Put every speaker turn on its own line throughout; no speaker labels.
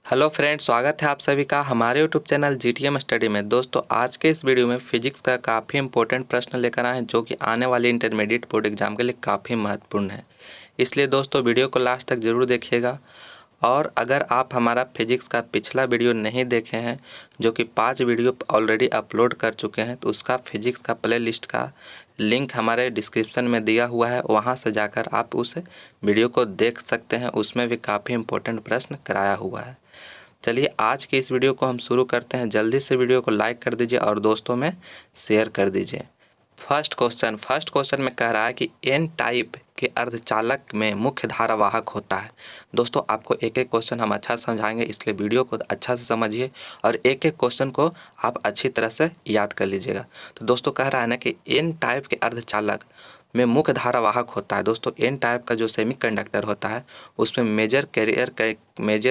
Hello friends, स्वागत है आप सभी का हमारे यूट्यूब चैनल जीटीएम स्टडी में। दोस्तों, आज के इस वीडियो में फिजिक्स का काफ़ी इंपॉर्टेंट प्रश्न लेकर आए हैं जो कि आने वाले इंटरमीडिएट बोर्ड एग्जाम के लिए काफ़ी महत्वपूर्ण है। इसलिए दोस्तों वीडियो को लास्ट तक ज़रूर देखिएगा। और अगर आप हमारा फिजिक्स का पिछला वीडियो नहीं देखे हैं, जो कि 5 वीडियो ऑलरेडी अपलोड कर चुके हैं, तो उसका फिजिक्स का प्ले लिस्ट का लिंक हमारे डिस्क्रिप्शन में दिया हुआ है, वहां से जाकर आप उस वीडियो को देख सकते हैं। उसमें भी काफ़ी इंपॉर्टेंट प्रश्न कराया हुआ है। चलिए आज की इस वीडियो को हम शुरू करते हैं। जल्दी से वीडियो को लाइक कर दीजिए और दोस्तों में शेयर कर दीजिए। फर्स्ट क्वेश्चन में कह रहा है कि एन टाइप के अर्धचालक में मुख्य धारा वाहक होता है। दोस्तों, आपको एक एक क्वेश्चन हम अच्छा समझाएंगे, इसलिए वीडियो को अच्छा से समझिए और एक एक क्वेश्चन को आप अच्छी तरह से याद कर लीजिएगा। तो दोस्तों कह रहा है ना कि एन टाइप के अर्धचालक में मुख्य धारा वाहक होता है। दोस्तों, एन टाइप का जो सेमीकंडक्टर होता है उसमें मेजर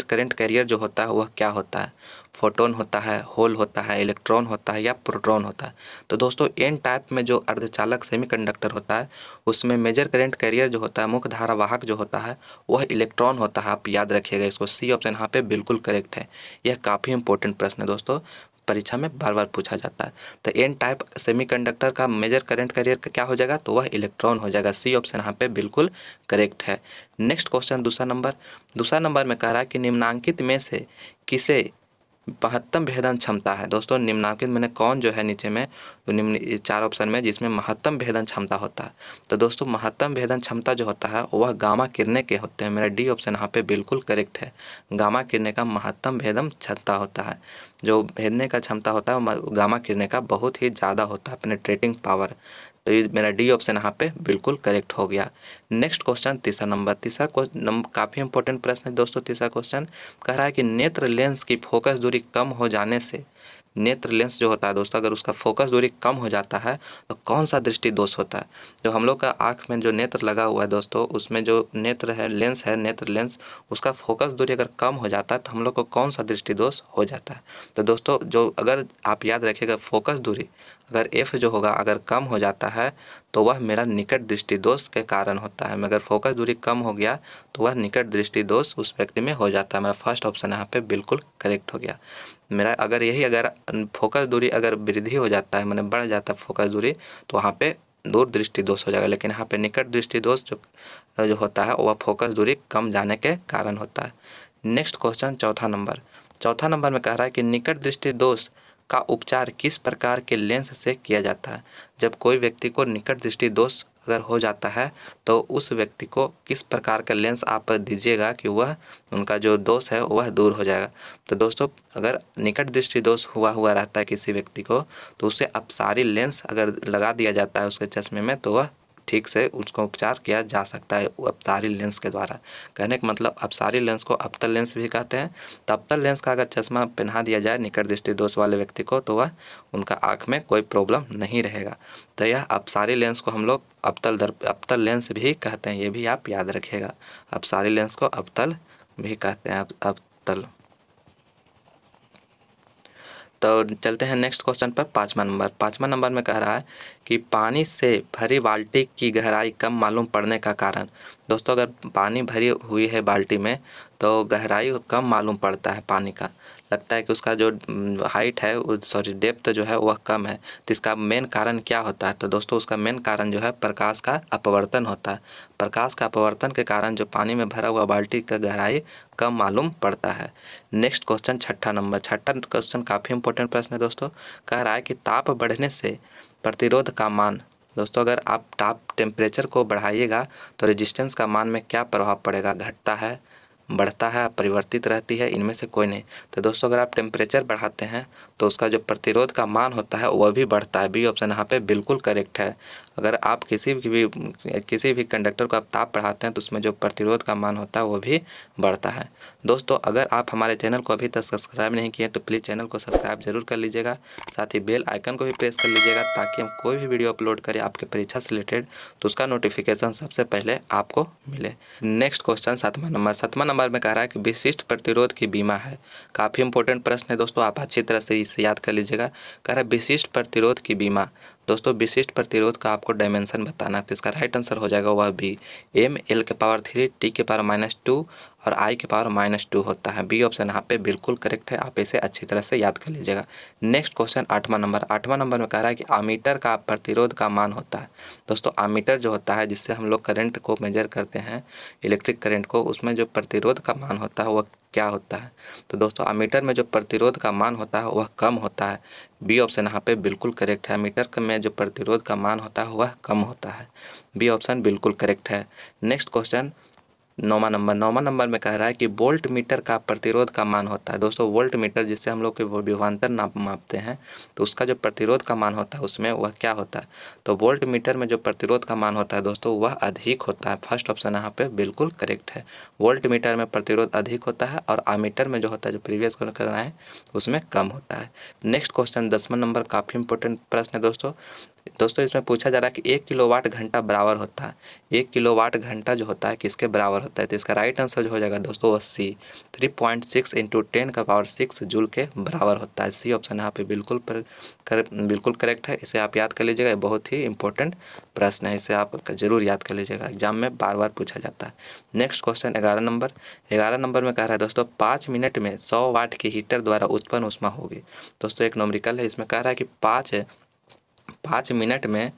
करंट कैरियर जो होता है वह क्या होता है? फोटोन होता है, होल होता है, इलेक्ट्रॉन होता है या प्रोटॉन होता है। तो दोस्तों एन टाइप में जो अर्धचालक सेमीकंडक्टर होता है उसमें मेजर करंट कैरियर जो होता है, मुख्य धारा वाहक जो होता है वह इलेक्ट्रॉन होता है। आप याद रखिएगा इसको। सी ऑप्शन यहाँ पे बिल्कुल करेक्ट है। यह काफ़ी इंपॉर्टेंट प्रश्न है दोस्तों, परीक्षा में बार बार पूछा जाता है। तो एन टाइप सेमीकंडक्टर का मेजर करंट कैरियर का क्या हो जाएगा? तो वह इलेक्ट्रॉन हो जाएगा। सी ऑप्शन यहाँ पे बिल्कुल करेक्ट है। नेक्स्ट क्वेश्चन दूसरा नंबर में कह रहा है कि निम्नांकित में से किसे महत्तम भेदन क्षमता है? दोस्तों, निम्नांकित मैंने कौन जो है नीचे में तो निम्न 4 ऑप्शन में जिसमें महत्तम भेदन क्षमता होता है। तो दोस्तों महत्तम भेदन क्षमता जो होता है वह गामा किरणें के होते हैं। मेरा डी ऑप्शन यहाँ पे बिल्कुल करेक्ट है। गामा किरणें का महत्तम भेदन क्षमता होता है। जो भेदने का क्षमता होता है गामा किरणें का बहुत ही ज़्यादा होता है, पेनिट्रेटिंग पावर। तो ये मेरा डी ऑप्शन यहाँ पे बिल्कुल करेक्ट हो गया। नेक्स्ट क्वेश्चन तीसरा क्वेश्चन काफ़ी इंपॉर्टेंट प्रश्न है दोस्तों। तीसरा क्वेश्चन कह रहा है कि नेत्र लेंस की फोकस दूरी कम हो जाने से, नेत्र लेंस जो होता है दोस्तों अगर उसका फोकस दूरी कम हो जाता है तो कौन सा दृष्टि दोष होता है? जो हम लोग का आँख में जो नेत्र लगा हुआ है दोस्तों, उसमें जो नेत्र लेंस उसका फोकस दूरी अगर कम हो जाता है तो हम लोग को कौन सा दृष्टि दोष हो जाता है? तो दोस्तों जो अगर आप याद रखिएगा, फोकस दूरी अगर एफ जो होगा अगर कम हो जाता है तो वह मेरा निकट दृष्टि दोष के कारण होता है। अगर फोकस दूरी कम हो गया तो वह निकट दृष्टि दोष उस व्यक्ति में हो जाता है। मेरा फर्स्ट ऑप्शन यहाँ पे बिल्कुल करेक्ट हो गया। मेरा अगर फोकस दूरी अगर वृद्धि हो जाता है, मैंने बढ़ जाता है फोकस दूरी, तो वहाँ पे दूर दृष्टि दोष हो जाएगा। लेकिन यहाँ पे निकट दृष्टि दोष जो होता है वह फोकस दूरी कम जाने के कारण होता है। नेक्स्ट क्वेश्चन चौथा नंबर में कह रहा है कि निकट दृष्टि दोष का उपचार किस प्रकार के लेंस से किया जाता है? जब कोई व्यक्ति को निकट दृष्टि दोष अगर हो जाता है तो उस व्यक्ति को किस प्रकार का लेंस आप दीजिएगा कि वह उनका जो दोष है वह दूर हो जाएगा? तो दोस्तों अगर निकट दृष्टि दोष हुआ रहता है किसी व्यक्ति को तो उसे अपसारी लेंस अगर लगा दिया जाता है उसके चश्मे में तो वह ठीक से उसको उपचार किया जा सकता है अपसारी लेंस के द्वारा। कहने का मतलब अपसारी लेंस को अवतल लेंस भी कहते हैं। तो अवतल लेंस का अगर चश्मा पहना दिया जाए निकट दृष्टि दोष वाले व्यक्ति को तो वह उनका आँख में कोई प्रॉब्लम नहीं रहेगा। तो यह अपसारी लेंस को हम लोग अवतल लेंस भी कहते हैं, ये भी आप याद रखिएगा। अपसारी लेंस को अवतल भी कहते हैं, अवतल। तो चलते हैं नेक्स्ट क्वेश्चन पर। पाँचवा नंबर में कह रहा है कि पानी से भरी बाल्टी की गहराई कम मालूम पड़ने का कारण। दोस्तों अगर पानी भरी हुई है बाल्टी में तो गहराई कम मालूम पड़ता है पानी का, लगता है कि उसका जो हाइट है डेप्थ जो है वह कम है। तो इसका मेन कारण क्या होता है? तो दोस्तों उसका मेन कारण जो है प्रकाश का अपवर्तन होता है। प्रकाश का अपवर्तन के कारण जो पानी में भरा हुआ बाल्टी का गहराई कम मालूम पड़ता है। नेक्स्ट क्वेश्चन छठा क्वेश्चन काफ़ी इंपॉर्टेंट प्रश्न है दोस्तों। कह रहा है कि ताप बढ़ने से प्रतिरोध का मान। दोस्तों अगर आप ताप टेम्परेचर को बढ़ाइएगा तो रेजिस्टेंस का मान में क्या प्रभाव पड़ेगा? घटता है, बढ़ता है, परिवर्तित रहती है, इनमें से कोई नहीं। तो दोस्तों अगर आप टेम्परेचर बढ़ाते हैं तो उसका जो प्रतिरोध का मान होता है वह भी बढ़ता है। बी ऑप्शन यहाँ पे बिल्कुल करेक्ट है। अगर आप किसी भी कंडक्टर को आप ताप बढ़ाते हैं तो उसमें जो प्रतिरोध का मान होता है वो भी बढ़ता है। दोस्तों अगर आप हमारे चैनल को अभी तक सब्सक्राइब नहीं किए तो प्लीज़ चैनल को सब्सक्राइब जरूर कर लीजिएगा। साथ ही बेल आइकन को भी प्रेस कर लीजिएगा ताकि हम कोई भी वीडियो अपलोड करें आपके परीक्षा से रिलेटेड तो उसका नोटिफिकेशन सबसे पहले आपको मिले। नेक्स्ट क्वेश्चन सातवां नंबर में कह रहा है कि विशिष्ट प्रतिरोध की बीमा है। काफ़ी इंपॉर्टेंट प्रश्न है दोस्तों, आप अच्छी तरह से इसे याद कर लीजिएगा। कह रहा है विशिष्ट प्रतिरोध की बीमा। दोस्तों विशिष्ट प्रतिरोध का आपको डायमेंशन बताना है तो इसका राइट आंसर हो जाएगा वह भी M L के पावर 3 T के पावर -2 और I की पावर -2 होता है। बी ऑप्शन यहाँ पे बिल्कुल करेक्ट है, आप इसे अच्छी तरह से याद कर लीजिएगा। नेक्स्ट क्वेश्चन 8वां नंबर में कह रहा है कि आमीटर का प्रतिरोध का मान होता है। दोस्तों आमीटर जो होता है जिससे हम लोग करंट को मेजर करते हैं, इलेक्ट्रिक करंट को, उसमें जो प्रतिरोध का मान होता है वह क्या होता है? तो दोस्तों आमीटर में जो प्रतिरोध का मान होता है वह कम होता है। बी ऑप्शन यहाँ पे बिल्कुल करेक्ट है। मीटर में जो प्रतिरोध का मान होता है वह कम होता है। बी ऑप्शन बिल्कुल करेक्ट है। नेक्स्ट क्वेश्चन 9वां नंबर में कह रहा है कि वोल्ट मीटर का प्रतिरोध का मान होता है। दोस्तों वोल्ट मीटर जिससे हम लोग के विभवांतर मापते हैं, तो उसका जो प्रतिरोध का मान होता है उसमें वह क्या होता है? तो वोल्ट मीटर में जो प्रतिरोध का मान होता है दोस्तों वह अधिक होता है। फर्स्ट ऑप्शन यहाँ पे बिल्कुल करेक्ट है। वोल्ट मीटर में प्रतिरोध अधिक होता है और आमीटर में जो होता है, जो प्रीवियस करना है, उसमें कम होता है। नेक्स्ट क्वेश्चन 10वां नंबर काफ़ी इंपॉर्टेंट प्रश्न है दोस्तों इसमें पूछा जा रहा है कि 1 किलोवाट घंटा बराबर होता है। 1 किलोवाट घंटा जो होता है किसके बराबर होता है? तो इसका राइट आंसर जो हो जाएगा दोस्तों वो सी, 3.6 × 10⁻6 जूल के बराबर होता है। सी ऑप्शन यहाँ पे बिल्कुल करेक्ट है। इसे आप याद कर लीजिएगा, ये बहुत ही इंपॉर्टेंट प्रश्न है, इसे आप जरूर याद कर लीजिएगा, एग्जाम में बार बार पूछा जाता है। नेक्स्ट क्वेश्चन 11 नंबर में कह रहा है दोस्तों 5 मिनट में 100 वाट की हीटर द्वारा उत्पन्न ऊष्मा होगी। दोस्तों एक न्यूमेरिकल है, इसमें कह रहा है कि 5 मिनट में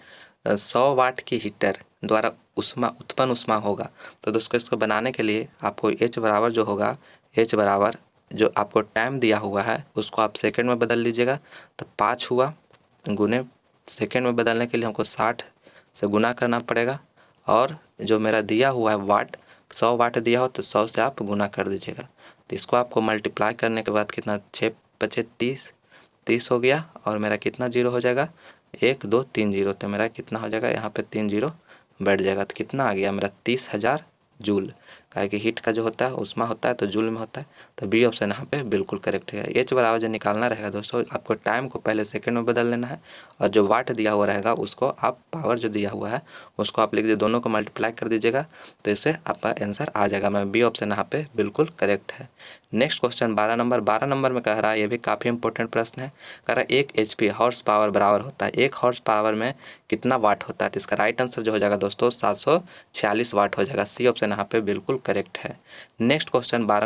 100 वाट की हीटर द्वारा उत्पन्न ऊष्मा होगा। तो दोस्तों इसको बनाने के लिए आपको H बराबर जो होगा, H बराबर जो आपको टाइम दिया हुआ है उसको आप सेकंड में बदल लीजिएगा। तो 5 हुआ गुने, सेकंड में बदलने के लिए हमको 60 से गुना करना पड़ेगा, और जो मेरा दिया हुआ है वाट, 100 वाट दिया हो तो 100 से आप गुना कर दीजिएगा। तो इसको आपको मल्टीप्लाई करने के बाद कितना, 6×5 = 30 हो गया, और मेरा कितना जीरो हो जाएगा, 1 2 3 जीरो, तो मेरा कितना हो जाएगा, यहाँ पे 3 जीरो बैठ जाएगा। तो कितना आ गया मेरा 30,000 जूल। काहे कि हीट का जो होता है ऊष्मा होता है तो जूल में होता है। तो बी ऑप्शन यहाँ पे बिल्कुल करेक्ट है। H बराबर जो निकालना रहेगा दोस्तों, आपको टाइम को पहले सेकंड में बदल लेना है, और जो वाट दिया हुआ रहेगा उसको आप, पावर जो दिया हुआ है उसको आप लिख दीजिए, दोनों को मल्टीप्लाई कर दीजिएगा, तो इससे आपका आंसर आ जाएगा। मैं बी ऑप्शन यहाँ पे बिल्कुल करेक्ट है। नेक्स्ट क्वेश्चन 12 नंबर में कह रहा है, ये भी काफ़ी इंपॉर्टेंट प्रश्न है। कह रहा है 1 HP हॉर्स पावर बराबर होता है, 1 हॉर्स पावर में कितना वाट होता है? तो इसका राइट आंसर जो हो जाएगा दोस्तों 746 वाट हो जाएगा। सी ऑप्शन यहाँ पे बिल्कुल करेक्ट है। नेक्स्ट क्वेश्चन 13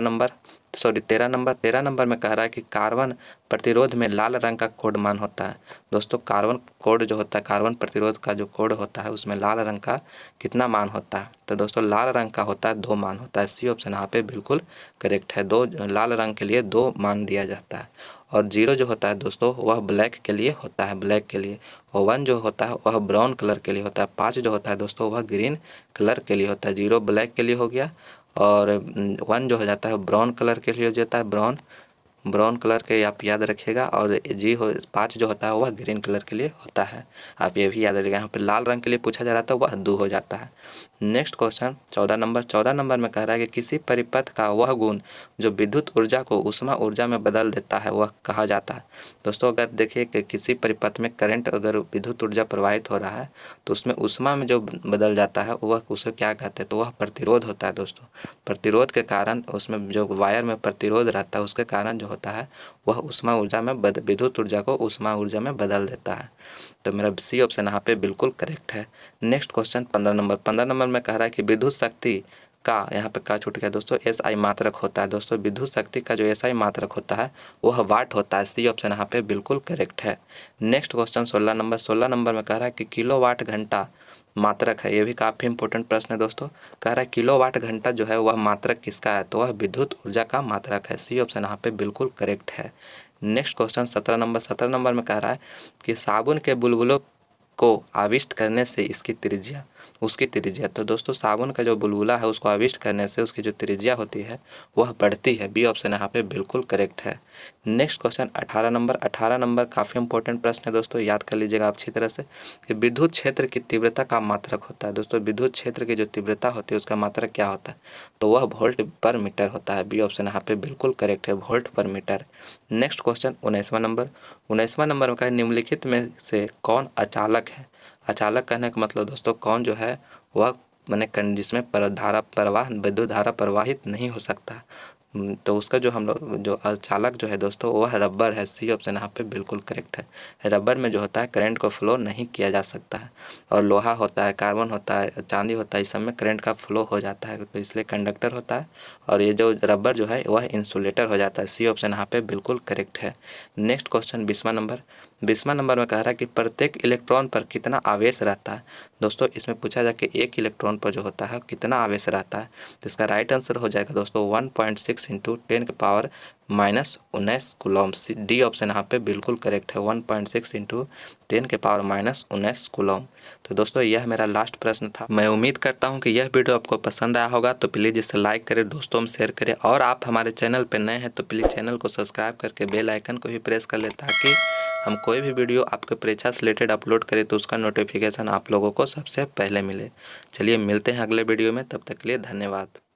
नंबर में कह रहा है कि कार्बन प्रतिरोध में लाल रंग का कोड मान होता है। दोस्तों कार्बन कोड जो होता है, कार्बन प्रतिरोध का जो कोड होता है उसमें लाल रंग का कितना मान होता है? तो दोस्तों लाल रंग का होता है 2 मान होता है। सी ऑप्शन यहाँ पे बिल्कुल करेक्ट है। 2 लाल रंग के लिए 2 मान दिया जाता है, और 0 जो होता है दोस्तों वह ब्लैक के लिए होता है, ब्लैक के लिए, और 1 जो होता है वह ब्राउन कलर के लिए होता है। 5 जो होता है दोस्तों वह ग्रीन कलर के लिए होता है। 0 ब्लैक के लिए हो गया, और 1 जो हो जाता है ब्राउन कलर के लिए हो जाता है, ब्राउन कलर के आप याद रखिएगा, और 5 जो होता है वह ग्रीन कलर के लिए होता है, आप ये भी याद रखिएगा। यहाँ पे लाल रंग के लिए पूछा जा रहा था, वह 2 हो जाता है। नेक्स्ट क्वेश्चन 14 नंबर में कह रहा है कि किसी परिपथ का वह गुण जो विद्युत ऊर्जा को ऊष्मा ऊर्जा में बदल देता है वह कहा जाता है। दोस्तों अगर देखिए कि किसी परिपथ में करंट, अगर विद्युत ऊर्जा प्रवाहित हो रहा है तो उसमें ऊष्मा में जो बदल जाता है वह, उसे क्या कहते हैं? तो वह प्रतिरोध होता है दोस्तों। प्रतिरोध के कारण, उसमें जो वायर में प्रतिरोध रहता है उसके कारण जो होता है वह ऊष्मा ऊर्जा में विद्युत ऊर्जा को ऊष्मा ऊर्जा में बदल देता है। तो मेरा सी ऑप्शन यहाँ पे बिल्कुल करेक्ट है। नेक्स्ट क्वेश्चन 15 नंबर में कह रहा है कि विद्युत शक्ति का, यहाँ पे का छूट गया दोस्तों, SI मात्रक होता है। दोस्तों विद्युत शक्ति का जो SI मात्रक होता है वह वाट होता है। सी ऑप्शन यहाँ पे बिल्कुल करेक्ट है। नेक्स्ट क्वेश्चन 16 नंबर में कह रहा है कि किलोवाट घंटा मात्रक है। ये भी काफ़ी इंपॉर्टेंट प्रश्न है दोस्तों। कह रहा है किलोवाट घंटा जो है वह मात्रक किसका है? तो वह विद्युत ऊर्जा का मात्रक है। सी ऑप्शन यहाँ पे बिल्कुल करेक्ट है। नेक्स्ट क्वेश्चन 17 नंबर में कह रहा है कि साबुन के बुलबुलों को आविष्ट करने से उसकी त्रिज्या, तो दोस्तों साबुन का जो बुलबुला है उसको आविष्ट करने से उसकी जो त्रिज्या होती है वह बढ़ती है। बी ऑप्शन यहाँ पे बिल्कुल करेक्ट है। नेक्स्ट क्वेश्चन 18 नंबर काफ़ी इंपॉर्टेंट प्रश्न है दोस्तों, याद कर लीजिएगा आप अच्छी तरह से, कि विद्युत क्षेत्र की तीव्रता का मात्रक होता है। दोस्तों विद्युत क्षेत्र की जो तीव्रता होती है उसका मात्रक क्या होता है? तो वह वोल्ट पर मीटर होता है। बी ऑप्शन यहाँ पे बिल्कुल करेक्ट है, वोल्ट पर मीटर। नेक्स्ट क्वेश्चन 19वां नंबर में कहा, निम्नलिखित में से कौन अचालक है? अचालक कहने का मतलब दोस्तों कौन जो है वह, मैंने जिसमें विद्युत धारा प्रवाहित नहीं हो सकता। तो उसका जो हम लोग जो चालक जो है दोस्तों वह रबर है। सी ऑप्शन यहाँ पे बिल्कुल करेक्ट है। रबर में जो होता है करंट को फ्लो नहीं किया जा सकता है, और लोहा होता है, कार्बन होता है, चांदी होता है, इस सब में करंट का फ्लो हो जाता है, तो इसलिए कंडक्टर होता है। और ये जो रबर जो है वह इंसुलेटर हो जाता है। सी ऑप्शन यहाँ पे बिल्कुल करेक्ट है। नेक्स्ट क्वेश्चन 20वां नंबर में कह रहा है कि प्रत्येक इलेक्ट्रॉन पर कितना आवेश रहता है। दोस्तों इसमें पूछा जाए कि एक इलेक्ट्रॉन पर जो होता है कितना आवेश रहता है, तो इसका राइट आंसर हो जाएगा दोस्तों 1.6 इंटू 10⁻⁹ कूलम। डी ऑप्शन यहाँ पे बिल्कुल करेक्ट है। 1.6 इंटू 10⁻⁹ कूलम। तो दोस्तों यह मेरा लास्ट प्रश्न था। मैं उम्मीद करता हूँ कि यह वीडियो आपको पसंद आया होगा, तो प्लीज़ इसे लाइक करें, दोस्तों में शेयर करें, और आप हमारे चैनल पर नए हैं तो प्लीज़ चैनल को सब्सक्राइब करके बेल आइकन को भी प्रेस कर लें, ताकि हम कोई भी वीडियो आपके परीक्षा से रिलेटेड अपलोड करें तो उसका नोटिफिकेशन आप लोगों को सबसे पहले मिले। चलिए मिलते हैं अगले वीडियो में, तब तक के लिए धन्यवाद।